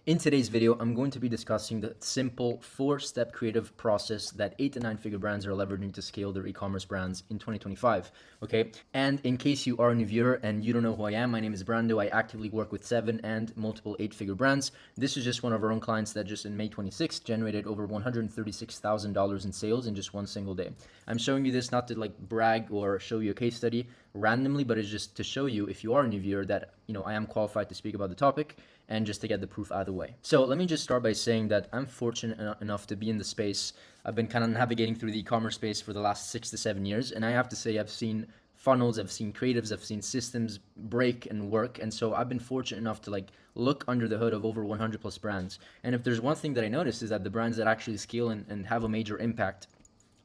In today's video, I'm going to be discussing the simple 4-step creative process that 8 to 9 figure brands are leveraging to scale their e-commerce brands in 2025. Okay, and in case you are a new viewer and you don't know who I am, my name is Brando. I actively work with 7 and multiple 8-figure brands. This is just one of our own clients that just in May 26th generated over $136,000 in sales in just one single day. I'm showing you this not to like brag or show you a case study randomly, but it's just to show you, if you are a new viewer, that I am qualified to speak about the topic and just to get the proof out of the way. So let me just start by saying that I'm fortunate enough to be in the space. I've been kind of navigating through the e-commerce space for the last 6 to 7 years, and I have to say I've seen funnels, I've seen creatives, I've seen systems break and work, and so I've been fortunate enough to like look under the hood of over 100 plus brands. And if there's one thing that I noticed is that the brands that actually scale and have a major impact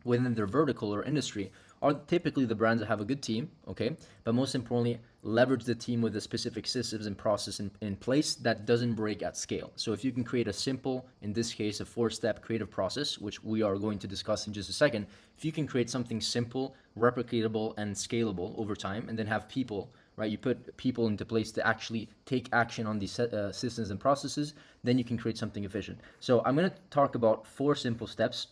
within their vertical or industry are typically the brands that have a good team, okay? But most importantly, leverage the team with the specific systems and process in place that doesn't break at scale. So if you can create a simple, in this case, a 4-step creative process, which we are going to discuss in just a second, if you can create something simple, replicatable, and scalable over time, and then have people, right? You put people into place to actually take action on these systems and processes, then you can create something efficient. So I'm gonna talk about 4 simple steps.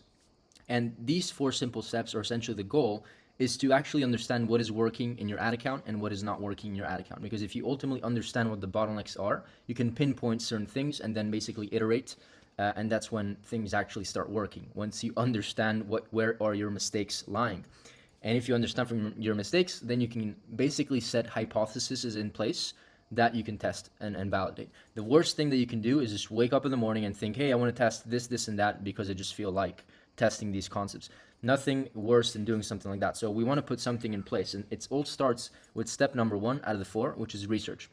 And these 4 simple steps are essentially the goal is to actually understand what is working in your ad account and what is not working in your ad account. Because if you ultimately understand what the bottlenecks are, you can pinpoint certain things and then basically iterate. And that's when things actually start working. Once you understand where are your mistakes lying. And if you understand from your mistakes, then you can basically set hypotheses in place that you can test and validate. The worst thing that you can do is just wake up in the morning and think, hey, I want to test this, this, and that because I just feel like testing these concepts. Nothing worse than doing something like that. So we want to put something in place, and it all starts with step number 1 out of the 4, which is research.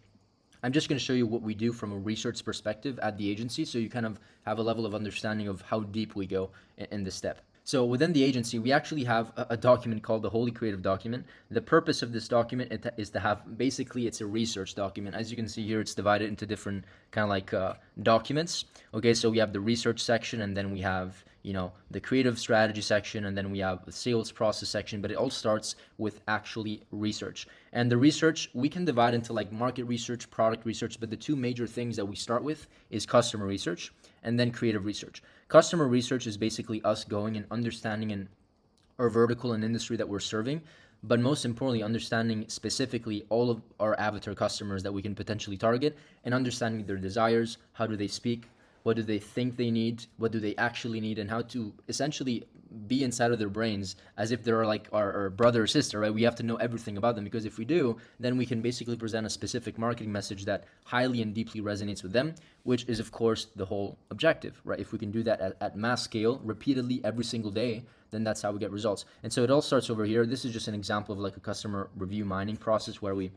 I'm just going to show you what we do from a research perspective at the agency, so you kind of have a level of understanding of how deep we go in this step. So within the agency, we actually have a document called the Holy Creative Document. The purpose of this document is to have, basically it's a research document. As you can see here, it's divided into different kind of like documents. Okay, so we have the research section, and then we have the creative strategy section, and then we have the sales process section, but it all starts with actually research. And the research, we can divide into like market research, product research, but the 2 major things that we start with is customer research and then creative research. Customer research is basically us going and understanding in our vertical and industry that we're serving, but most importantly, understanding specifically all of our avatar customers that we can potentially target and understanding their desires, how do they speak, what do they think they need, what do they actually need, and how to essentially be inside of their brains as if they're like our brother or sister, right? We have to know everything about them, because if we do, then we can basically present a specific marketing message that highly and deeply resonates with them, which is of course the whole objective, right? If we can do that at mass scale, repeatedly every single day, then that's how we get results. And so it all starts over here. This is just an example of like a customer review mining process where we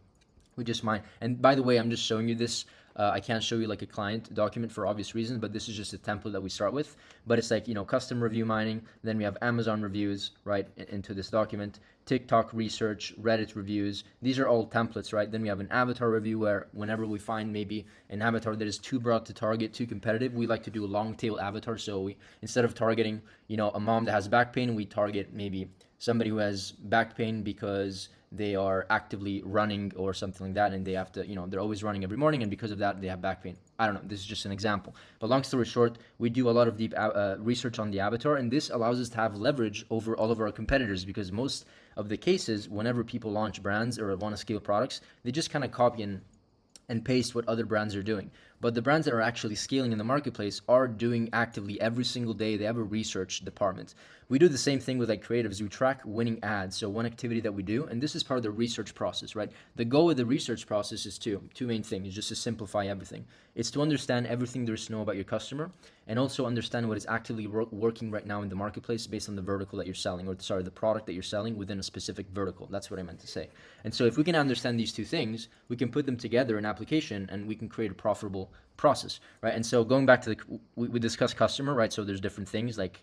just mine. And by the way, I'm just showing you this. I can't show you like a client document for obvious reasons, but this is just a template that we start with. But it's like, custom review mining. Then we have Amazon reviews, right, into this document. TikTok research, Reddit reviews. These are all templates, right? Then we have an avatar review where whenever we find maybe an avatar that is too broad to target, too competitive, we like to do a long tail avatar. So we, instead of targeting, a mom that has back pain, we target maybe somebody who has back pain because they are actively running or something like that, and they have to, they're always running every morning, and because of that, they have back pain. I don't know, this is just an example. But long story short, we do a lot of deep research on the avatar, and this allows us to have leverage over all of our competitors, because most of the cases, whenever people launch brands or want to scale products, they just kind of copy and paste what other brands are doing. But the brands that are actually scaling in the marketplace are doing actively every single day. They have a research department. We do the same thing with like creatives. We track winning ads. So one activity that we do, and this is part of the research process, right? The goal with the research process is two main things, just to simplify everything. It's to understand everything there is to know about your customer, and also understand what is actively working right now in the marketplace based on the vertical that you're selling, or sorry, the product that you're selling within a specific vertical. That's what I meant to say. And so if we can understand these 2 things, we can put them together in application, and we can create a profitable process, right? And so going back to we discussed customer, right? So there's different things like,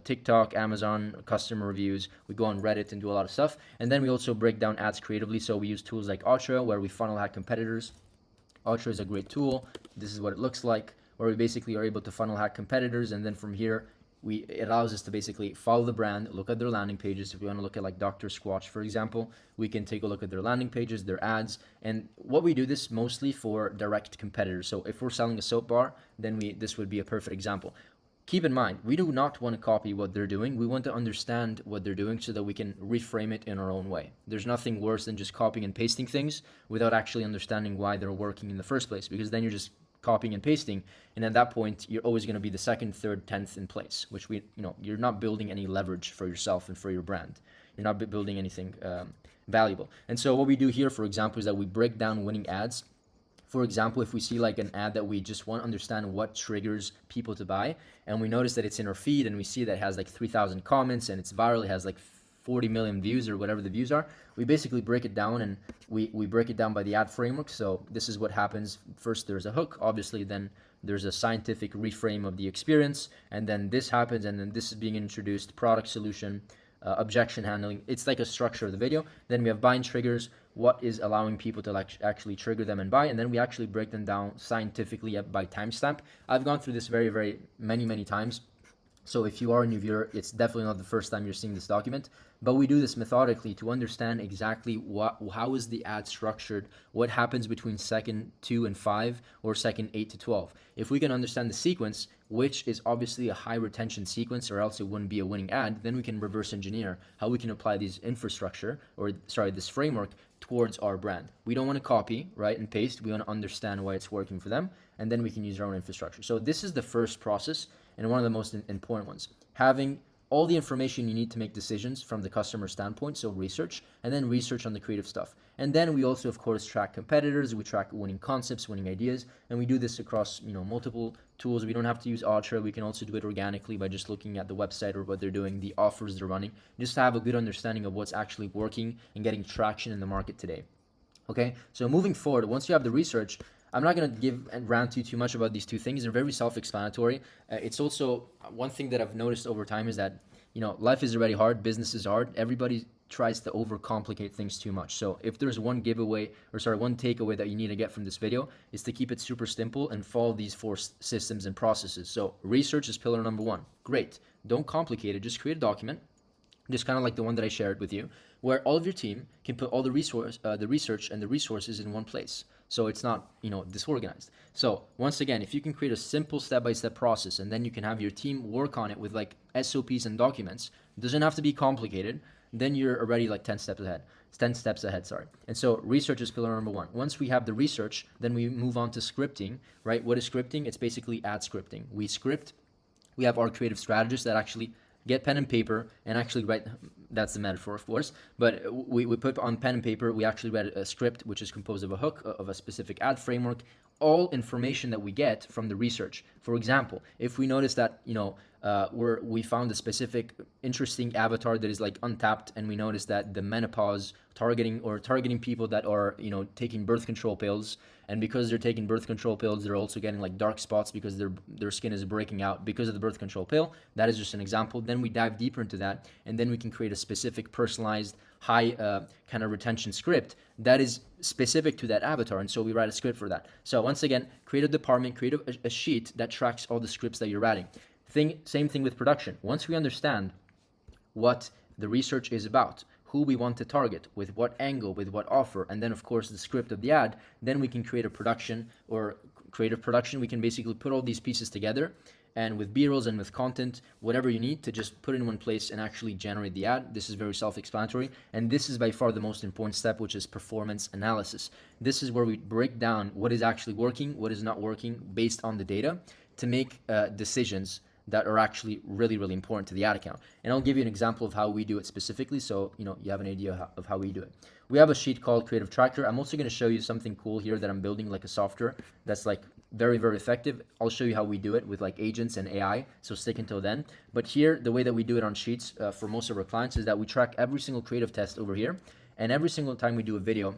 TikTok, Amazon, customer reviews. We go on Reddit and do a lot of stuff. And then we also break down ads creatively. So we use tools like Ultra, where we funnel hack competitors. Ultra is a great tool. This is what it looks like, where we basically are able to funnel hack competitors. And then from here, it allows us to basically follow the brand, look at their landing pages. If we want to look at like Dr. Squatch, for example, we can take a look at their landing pages, their ads, and what we do this mostly for direct competitors. So if we're selling a soap bar, then this would be a perfect example. Keep in mind, we do not want to copy what they're doing. We want to understand what they're doing so that we can reframe it in our own way. There's nothing worse than just copying and pasting things without actually understanding why they're working in the first place, because then you're just copying and pasting, and at that point you're always going to be the second, third, 10th in place, which you're not building any leverage for yourself and for your brand. You're not building anything valuable. And so what we do here, for example, is that we break down winning ads. For example, if we see like an ad that we just want to understand what triggers people to buy, and we notice that it's in our feed and we see that it has like 3,000 comments and it's viral, it has like 40 million views or whatever the views are, we basically break it down, and we break it down by the ad framework. So this is what happens. First, there's a hook, obviously, then there's a scientific reframe of the experience, and then this happens, and then this is being introduced, product solution, objection handling. It's like a structure of the video. Then we have buying triggers, what is allowing people to actually trigger them and buy, and then we actually break them down scientifically by timestamp. I've gone through this very many times. So if you are a new viewer, it's definitely not the first time you're seeing this document, but we do this methodically to understand exactly how is the ad structured, what happens between second 2 and 5 or second 8 to 12. If we can understand the sequence, which is obviously a high retention sequence or else it wouldn't be a winning ad, then we can reverse engineer how we can apply this this framework towards our brand. We don't want to copy, right, and paste. We want to understand why it's working for them, and then we can use our own infrastructure. So this is the first process, and one of the most important ones. Having all the information you need to make decisions from the customer standpoint, so research, and then research on the creative stuff. And then we also, of course, track competitors, we track winning concepts, winning ideas, and we do this across multiple tools. We don't have to use Ultra. We can also do it organically by just looking at the website or what they're doing, the offers they're running, just to have a good understanding of what's actually working and getting traction in the market today. Okay, so moving forward, once you have the research, I'm not going to give and rant to you too much about these two things. They're very self-explanatory. It's also one thing that I've noticed over time is that, life is already hard, business is hard. Everybody tries to overcomplicate things too much. So if there's one takeaway that you need to get from this video is to keep it super simple and follow these 4 systems and processes. So research is pillar number 1. Great. Don't complicate it. Just create a document, just kind of like the one that I shared with you, where all of your team can put all the research and the resources in one place. So it's not, disorganized. So once again, if you can create a simple step-by-step process and then you can have your team work on it with like SOPs and documents, it doesn't have to be complicated, then you're already like 10 steps ahead. And so research is pillar number 1. Once we have the research, then we move on to scripting, right? What is scripting? It's basically ad scripting. We script. We have our creative strategists that actually get pen and paper and actually write. That's the metaphor, of course, but we put on pen and paper, we actually write a script which is composed of a hook, of a specific ad framework, all information that we get from the research. For example, if we notice that we found a specific interesting avatar that is like untapped, and we notice that the menopause targeting people that are taking birth control pills, and because they're taking birth control pills, they're also getting like dark spots because their skin is breaking out because of the birth control pill. That is just an example. Then we dive deeper into that, and then we can create a specific personalized high kind of retention script that is specific to that avatar, and so we write a script for that. So once again, create a department, create a sheet that tracks all the scripts that you're writing. Same thing with production. Once we understand what the research is about, who we want to target, with what angle, with what offer, and then of course the script of the ad, then we can create a production or creative production. We can basically put all these pieces together, and with B-rolls and with content, whatever you need to just put it in one place and actually generate the ad. This is very self-explanatory, and this is by far the most important step, which is performance analysis. This is where we break down what is actually working, what is not working based on the data to make decisions that are actually really important to the ad account. And I'll give you an example of how we do it specifically, so you have an idea of how we do it. We have a sheet called Creative Tracker. I'm also going to show you something cool here that I'm building, like a software that's like very effective. I'll show you how we do it with like agents and AI, so stick until then. But here, the way that we do it on Sheets for most of our clients is that we track every single creative test over here, and every single time we do a video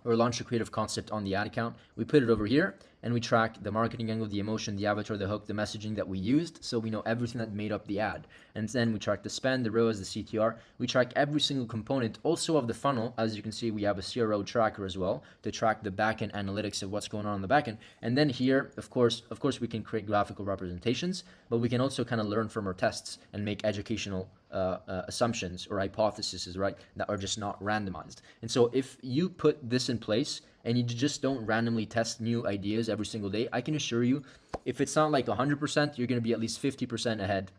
or launch a creative concept on the ad account, we put it over here, and we track the marketing angle, the emotion, the avatar, the hook, the messaging that we used, so we know everything that made up the ad. And then we track the spend, the ROAS, the CTR. We track every single component also of the funnel. As you can see, we have a CRO tracker as well to track the backend analytics of what's going on the backend. And then here, of course, we can create graphical representations, but we can also kind of learn from our tests and make educational assumptions or hypotheses, right, that are just not randomized. And so if you put this in place and you just don't randomly test new ideas every single day, I can assure you, if it's not like 100%, you're going to be at least 50% ahead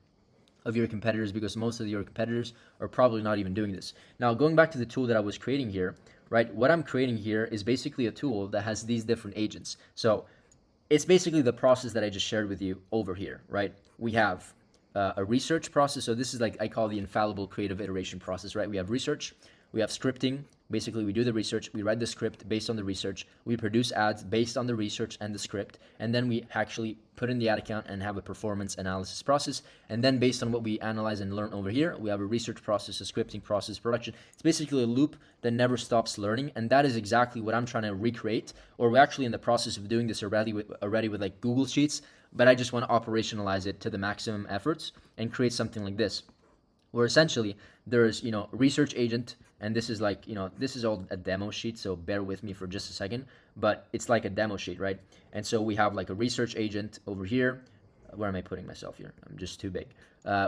of your competitors, because most of your competitors are probably not even doing this. Now, going back to the tool that I was creating here, right, what I'm creating here is basically a tool that has these different agents. So it's basically the process that I just shared with you over here, right? We have a research process. So this is like I call the infallible creative iteration process, right? We have research, we have scripting. Basically, we do the research, we write the script based on the research, we produce ads based on the research and the script, and then we actually put in the ad account and have a performance analysis process. And then based on what we analyze and learn over here, we have a research process, a scripting process, production. It's basically a loop that never stops learning, and that is exactly what I'm trying to recreate, or we're actually in the process of doing this already with like Google Sheets, but I just want to operationalize it to the maximum efforts and create something like this, where essentially there's, research agent, and this is like, this is all a demo sheet, so bear with me for just a second, but it's like a demo sheet, right? And so we have like a research agent over here. Where am I putting myself here? I'm just too big.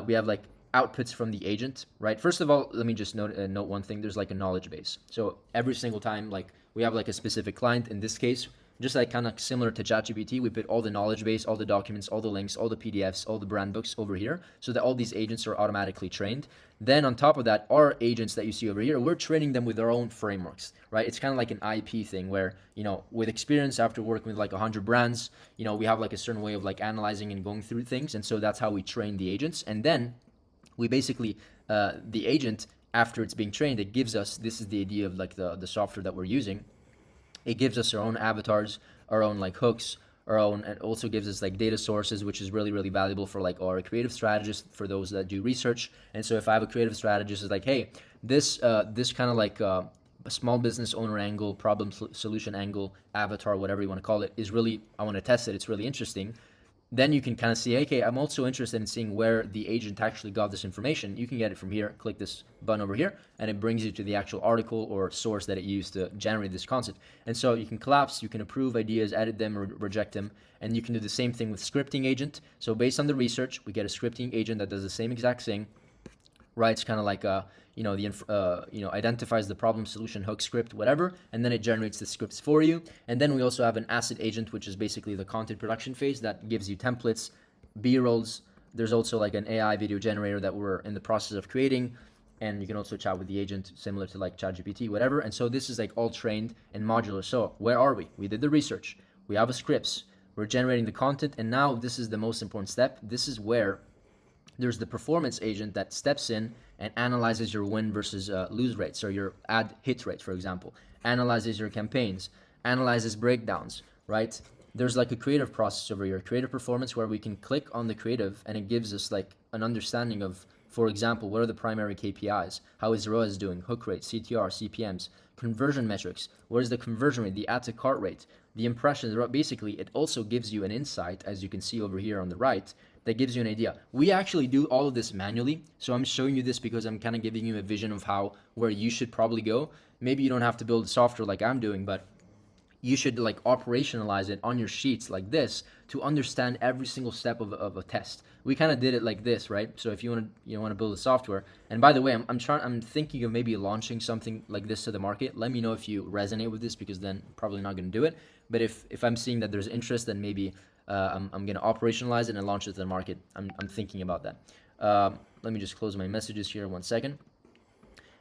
We have like outputs from the agent, right? First of all, let me just note one thing. There's like a knowledge base. So every single time, like we have like a specific client, in this case, just like kind of similar to ChatGPT, we put all the knowledge base, all the documents, all the links, all the PDFs, all the brand books over here, so that all these agents are automatically trained. Then on top of that, our agents that you see over here, we're training them with their own frameworks, right? It's kind of like an IP thing where, with experience after working with like 100 brands, we have like a certain way of like analyzing and going through things. And so that's how we train the agents. And then we basically, the agent, after it's being trained, it gives us, this is the idea of like the software that we're using. It gives us our own avatars, our own like hooks, our own, and also gives us like data sources, which is really, really valuable for like our creative strategists, for those that do research. And so if I have a creative strategist, is like, hey, this kind of like a small business owner angle, problem solution angle, avatar, whatever you want to call it, is really, I want to test it. It's really interesting. Then you can kind of see, okay, I'm also interested in seeing where the agent actually got this information. You can get it from here, click this button over here, and it brings you to the actual article or source that it used to generate this concept. And so you can collapse, you can approve ideas, edit them, or reject them, and you can do the same thing with scripting agent. So based on the research, we get a scripting agent that does the same exact thing, writes kind of like identifies the problem, solution, hook, script, whatever, and then it generates the scripts for you. And then we also have an asset agent, which is basically the content production phase that gives you templates, B-rolls. There's also like an AI video generator that we're in the process of creating, and you can also chat with the agent, similar to like ChatGPT, whatever. And so this is like all trained and modular. So where are we? We did the research. We have a scripts. We're generating the content, and now this is the most important step. This is where there's the performance agent that steps in and analyzes your win versus lose rates, or your ad hit rate, for example, analyzes your campaigns, analyzes breakdowns, right? There's like a creative process over here, creative performance, where we can click on the creative and it gives us like an understanding of, for example, what are the primary KPIs? How is ROAS doing? Hook rate, CTR, CPMs, conversion metrics. What is the conversion rate, the add to cart rate, the impressions? Basically, it also gives you an insight, as you can see over here on the right, that gives you an idea. We actually do all of this manually. So I'm showing you this because I'm kind of giving you a vision of where you should probably go. Maybe you don't have to build software like I'm doing, but you should like operationalize it on your sheets like this to understand every single step of a test. We kind of did it like this, right? So if you want to build a software, and by the way, I'm thinking of maybe launching something like this to the market. Let me know if you resonate with this, because then I'm probably not going to do it. But if I'm seeing that there's interest, then maybe I'm going to operationalize it and launch it to the market. I'm thinking about that. Let me just close my messages here 1 second.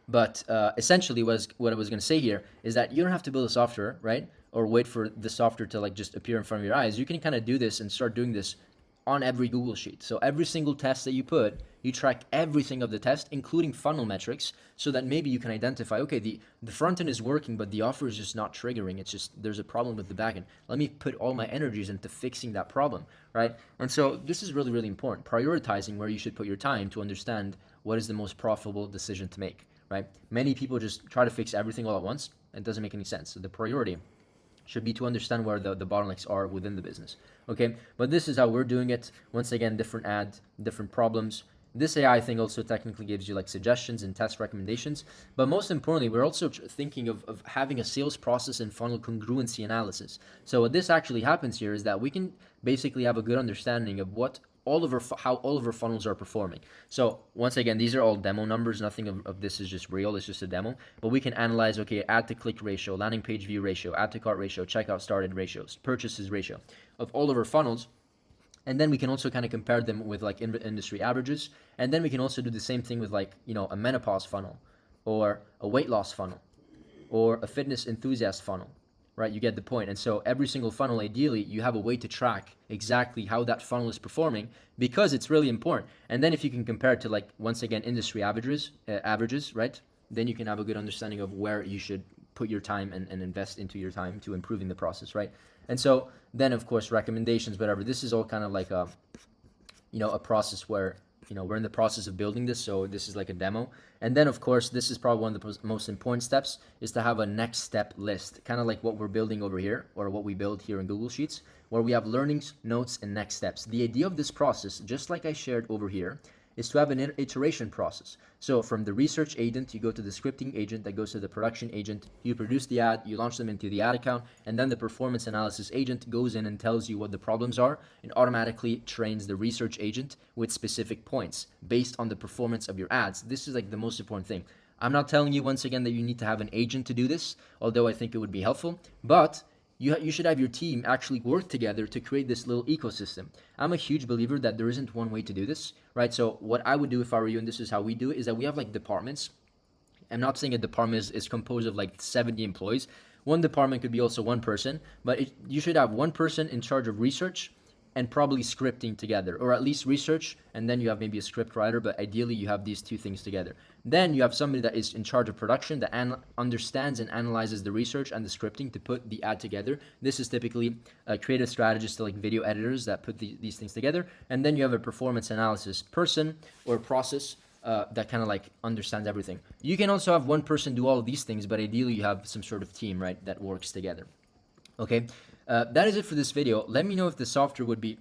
But essentially, what I was going to say here is that you don't have to build a software, right? Or wait for the software to like just appear in front of your eyes. You can kind of do this and start doing this on every Google Sheet. So every single test that you put, you track everything of the test, including funnel metrics, so that maybe you can identify, okay, the front end is working, but the offer is just not triggering. It's just, there's a problem with the back end. Let me put all my energies into fixing that problem, right? And so this is really, really important. Prioritizing where you should put your time to understand what is the most profitable decision to make, right? Many people just try to fix everything all at once. It doesn't make any sense. So the priority should be to understand where the bottlenecks are within the business. Okay, but this is how we're doing it. Once again, different ads, different problems. This AI thing also technically gives you like suggestions and test recommendations. But most importantly, we're also thinking of having a sales process and funnel congruency analysis. So what this actually happens here is that we can basically have a good understanding of what how all of our funnels are performing. So once again, these are all demo numbers. Nothing of this is just real. It's just a demo. But we can analyze, okay, add to click ratio, landing page view ratio, add to cart ratio, checkout started ratios, purchases ratio of all of our funnels. And then we can also kind of compare them with like industry averages. And then we can also do the same thing with like, a menopause funnel or a weight loss funnel or a fitness enthusiast funnel, right? You get the point. And so every single funnel, ideally, you have a way to track exactly how that funnel is performing, because it's really important. And then if you can compare it to like, once again, industry averages, right? Then you can have a good understanding of where you should put your time and invest into your time to improving the process, right? And so then, of course, recommendations, whatever. This is all kind of like a process where, we're in the process of building this. So this is like a demo. And then, of course, this is probably one of the most important steps, is to have a next step list, kind of like what we're building over here, or what we build here in Google Sheets, where we have learnings, notes, and next steps. The idea of this process, just like I shared over here, is to have an iteration process. So from the research agent, you go to the scripting agent, that goes to the production agent, you produce the ad, you launch them into the ad account, and then the performance analysis agent goes in and tells you what the problems are and automatically trains the research agent with specific points based on the performance of your ads. This is like the most important thing. I'm not telling you, once again, that you need to have an agent to do this, although I think it would be helpful, but you should have your team actually work together to create this little ecosystem. I'm a huge believer that there isn't one way to do this, right? So what I would do if I were you, and this is how we do it, is that we have like departments. I'm not saying a department is composed of like 70 employees. One department could be also one person, but you should have one person in charge of research and probably scripting together, or at least research, and then you have maybe a script writer, but ideally you have these two things together. Then you have somebody that is in charge of production, that understands and analyzes the research and the scripting to put the ad together. This is typically a creative strategist, like video editors that put these things together. And then you have a performance analysis person or process that kind of like understands everything. You can also have one person do all of these things, but ideally you have some sort of team, right, that works together. Okay, that is it for this video. Let me know if the software would be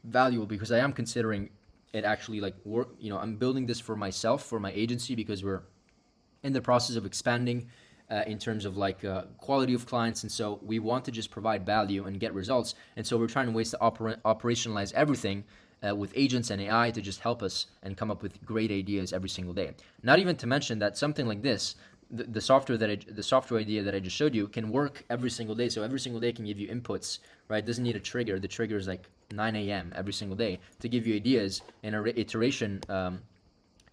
valuable, because I am considering it actually like work. I'm building this for myself, for my agency, because we're in the process of expanding in terms of like quality of clients. And so we want to just provide value and get results. And so we're trying ways to operationalize everything with agents and AI to just help us and come up with great ideas every single day. Not even to mention that something like this, the software idea that I just showed you, can work every single day. So every single day can give you inputs, right? It doesn't need a trigger. The trigger is like 9 a.m. every single day to give you ideas and a iteration, kind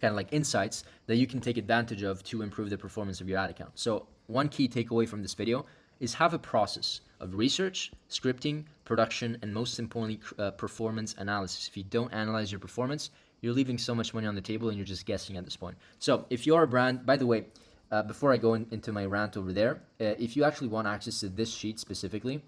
of like insights that you can take advantage of to improve the performance of your ad account. So one key takeaway from this video is have a process of research, scripting, production, and most importantly, performance analysis. If you don't analyze your performance, you're leaving so much money on the table and you're just guessing at this point. So if you are a brand, by the way, before I go into my rant over there, if you actually want access to this sheet specifically,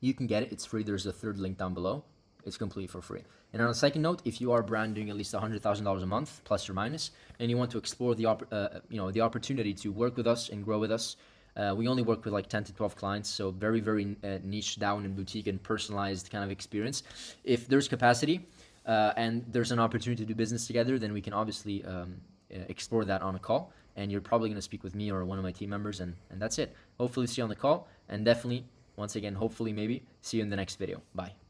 you can get it. It's free. There's a third link down below. It's completely for free. And on a second note, if you are a brand doing at least $100,000 a month, plus or minus, and you want to explore the opportunity to work with us and grow with us, we only work with like 10 to 12 clients, so very, very niche down and boutique and personalized kind of experience. If there's capacity and there's an opportunity to do business together, then we can obviously explore that on a call. And you're probably going to speak with me or one of my team members, and that's it. Hopefully see you on the call, and definitely, once again, hopefully maybe see you in the next video. Bye.